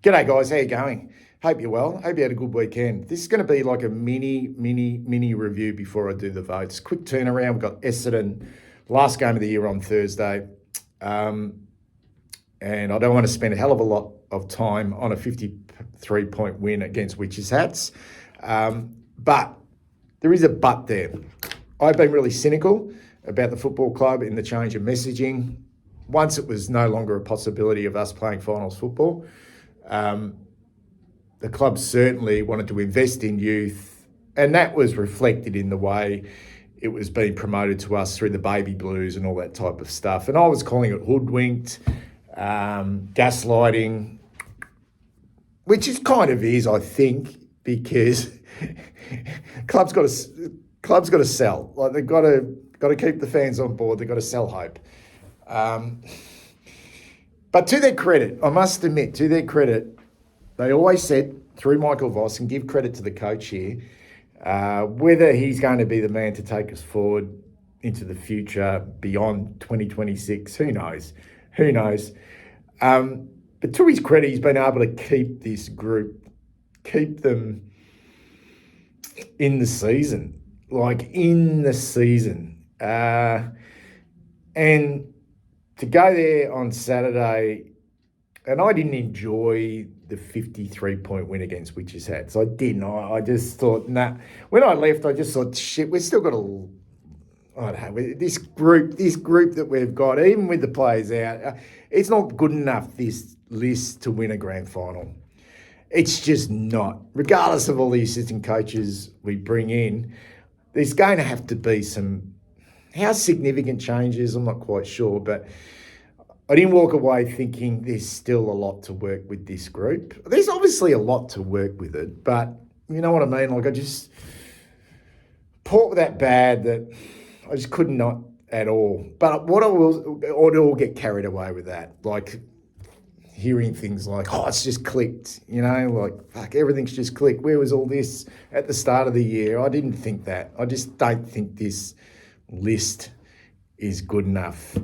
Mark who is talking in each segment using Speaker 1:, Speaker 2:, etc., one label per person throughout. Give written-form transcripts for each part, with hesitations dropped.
Speaker 1: G'day guys, how you going? Hope you're well. Hope you had a good weekend. This is going to be like a mini review before I do the votes. Quick turnaround. We've got Essendon, last game of the year on Thursday. And I don't want to spend a hell of a lot of time on a 53-point win against Witches Hats. But there is a but there. I've been really cynical about the football club in the change of messaging. Once it was no longer a possibility of us playing finals football. The club certainly wanted to invest in youth, and that was reflected in the way it was being promoted to us through the baby blues and all that type of stuff. And I was calling it hoodwinked, gaslighting, which it kind of is, I think, because clubs got to sell. Like they've got to keep the fans on board. They've got to sell hope. But to their credit, I must admit, to their credit, they always said, through Michael Voss, and give credit to the coach here, whether he's going to be the man to take us forward into the future beyond 2026, who knows? Who knows? But to his credit, he's been able to keep this group, keep them in the season, and to go there on Saturday, and I didn't enjoy the 53-point win against Witches Hats. I didn't. I just thought, nah. When I left, I just thought, shit, we've still got I don't know, this group that we've got, even with the players out, it's not good enough, this list, to win a grand final. It's just not. Regardless of all the assistant coaches we bring in, there's going to have to be some, how significant changes, I'm not quite sure, but I didn't walk away thinking there's still a lot to work with this group. There's obviously a lot to work with it, but you know what I mean? Like I just Port were that bad that I just could not at all. But what I all get carried away with that, like hearing things like, oh, it's just clicked, like, fuck, everything's just clicked. Where was all this at the start of the year? I didn't think that. I just don't think this list is good enough.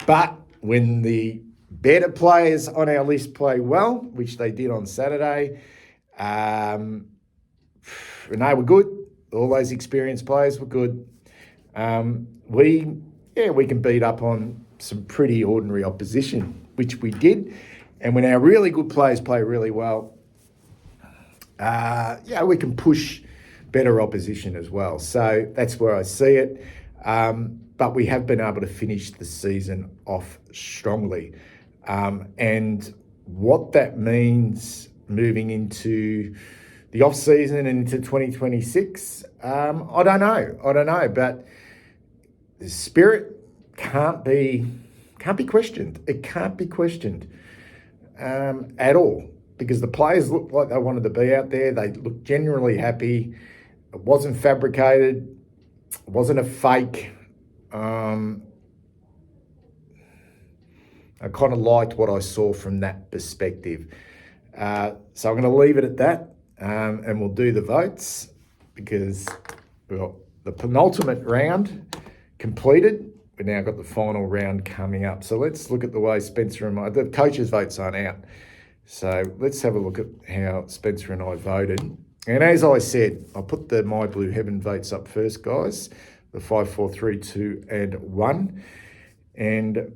Speaker 1: But when the better players on our list play well, which they did on Saturday, and they were good. All those experienced players were good. We can beat up on some pretty ordinary opposition, which we did. And when our really good players play really well, we can push better opposition as well. So that's where I see it. But we have been able to finish the season off strongly. And what that means moving into the off-season and into 2026, I don't know. But the spirit can't be questioned. It can't be questioned at all, because the players looked like they wanted to be out there. They looked genuinely happy. It wasn't fabricated. It wasn't a fake. I kind of liked what I saw from that perspective. So I'm going to leave it at that, and we'll do the votes, because we've got the penultimate round completed. We've now got the final round coming up. So let's look at the way Spencer and the coaches' votes aren't out. So let's have a look at how Spencer and I voted. And as I said, I'll put the My Blue Heaven votes up first, guys. The 5, 4, 3, 2, and 1. And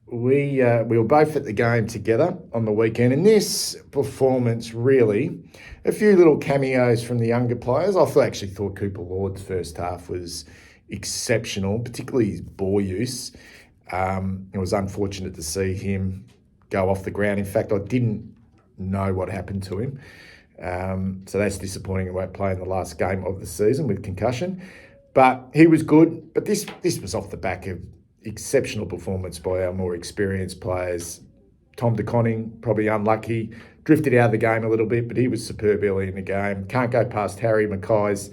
Speaker 1: we were both at the game together on the weekend. And this performance, really, a few little cameos from the younger players. I actually thought Cooper Lord's first half was exceptional, particularly his ball use. It was unfortunate to see him go off the ground. In fact, I didn't know what happened to him. So that's disappointing. He won't play in the last game of the season with concussion. But he was good. But this was off the back of exceptional performance by our more experienced players. Tom De Koning, probably unlucky, drifted out of the game a little bit, but he was superb early in the game. Can't go past Harry Mackay's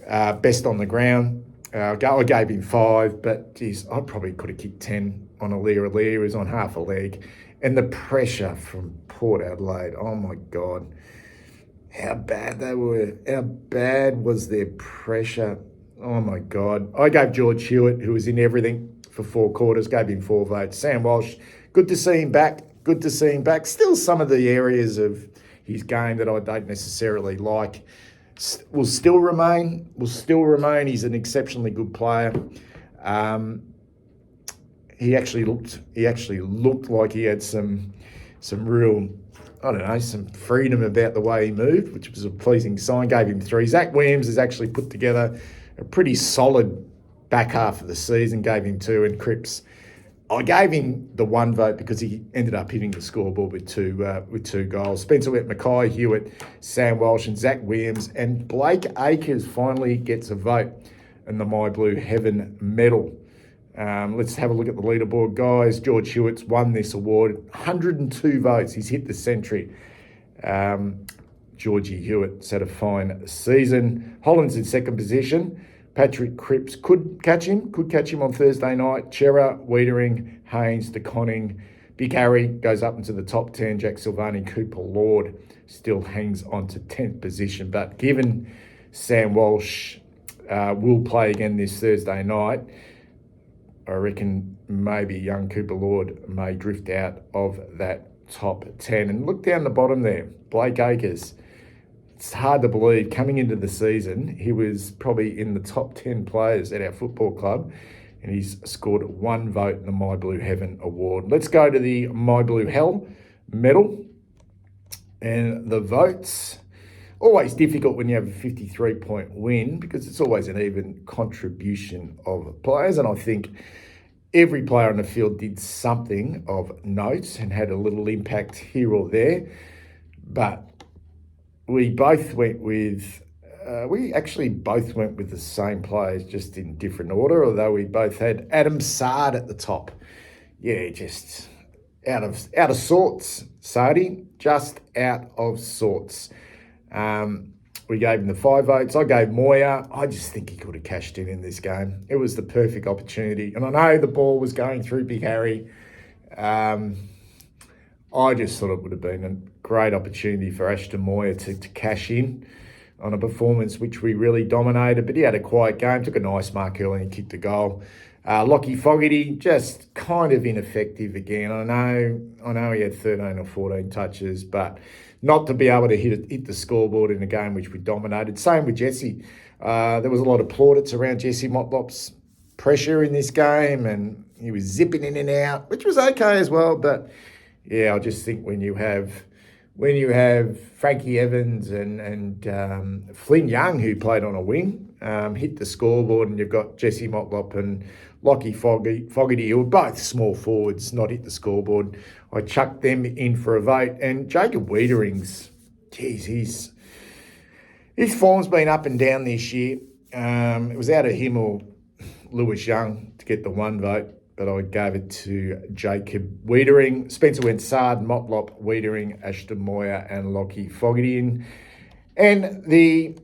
Speaker 1: best on the ground. I gave him 5, but geez, I probably could have kicked 10 on Alia. He was on half a leg. And the pressure from Port Adelaide, oh my God, how bad they were. How bad was their pressure? Oh my God. I gave George Hewitt, who was in everything for 4 quarters, gave him 4 votes. Sam Walsh, good to see him back. good to see him back. Still some of the areas of his game that I don't necessarily like will still remain. He's an exceptionally good player. He actually looked like he had some real, I don't know, some freedom about the way he moved, which was a pleasing sign. Gave him 3. Zach Williams has actually put together a pretty solid back half of the season. Gave him 2, and Cripps, I gave him the 1 vote because he ended up hitting the scoreboard with two goals. Spencer Wett, Mackay, Hewitt, Sam Walsh, and Zach Williams, and Blake Acres finally gets a vote in the My Blue Heaven medal. Let's have a look at the leaderboard, guys. George Hewitt's won this award, 102 votes. He's hit the century. Georgie Hewitt's had a fine season. Holland's in second position. Patrick Cripps could catch him on Thursday night. Chera, Wiedering, Haynes, DeConning, Big Harry goes up into the top 10. Jack Silvani, Cooper Lord still hangs on to 10th position. But given Sam Walsh will play again this Thursday night, I reckon maybe young Cooper Lord may drift out of that top 10. And look down the bottom there, Blake Acres. It's hard to believe, coming into the season, he was probably in the top 10 players at our football club, and he's scored 1 vote in the My Blue Heaven award. Let's go to the My Blue Hell medal. And the votes, always difficult when you have a 53-point win because it's always an even contribution of players. And I think every player on the field did something of note and had a little impact here or there. But we both went with, both went with the same players, just in different order, although we both had Adam Sard at the top. Yeah, just out of sorts, Sardi, just out of sorts. We gave him the 5 votes. I gave Moya. I just think he could have cashed in this game. It was the perfect opportunity. And I know the ball was going through Big Harry. I just thought it would have been a great opportunity for Ashton Moya to cash in on a performance which we really dominated. But he had a quiet game, took a nice mark early and kicked a goal. Lockie Fogarty, just kind of ineffective again. I know he had 13 or 14 touches, but not to be able to hit the scoreboard in a game which we dominated. Same with Jesse. There was a lot of plaudits around Jesse Motlop's pressure in this game, and he was zipping in and out, which was okay as well. But yeah, I just think when you have Frankie Evans and Flynn Young, who played on a wing, hit the scoreboard, and you've got Jesse Motlop and Lockie Fogarty, who were both small forwards, not hit the scoreboard, I chucked them in for a vote. And Jacob Wiedering's, geez, his form's been up and down this year. It was out of him or Lewis Young to get the 1 vote, but I gave it to Jacob Wiedering. Spencer went Sard, Motlop, Wiedering, Ashton Moya, and Lockie Fogarty in. And the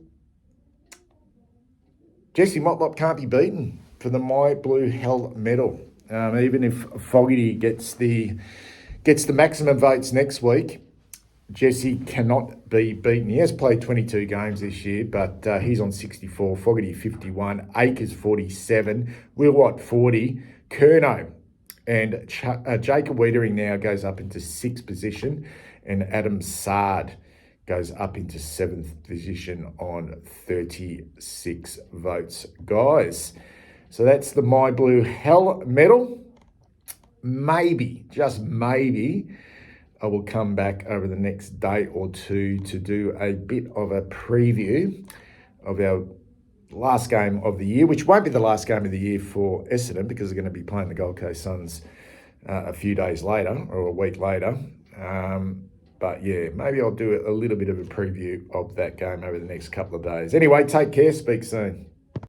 Speaker 1: Jesse Motlop can't be beaten for the My Blue Hell medal. Even if Fogarty gets the maximum votes next week, Jesse cannot be beaten. He has played 22 games this year, but he's on 64, Fogarty 51, Akers 47, Willwatt 40, Curnow and Jacob Wiedering now goes up into 6th position, and Adam Sard goes up into 7th position on 36 votes. Guys, so that's the My Blue Hell medal. Maybe, just maybe, I will come back over the next day or two to do a bit of a preview of our last game of the year, which won't be the last game of the year for Essendon because they're going to be playing the Gold Coast Suns a few days later or a week later. But yeah, maybe I'll do a little bit of a preview of that game over the next couple of days. Anyway, take care. Speak soon.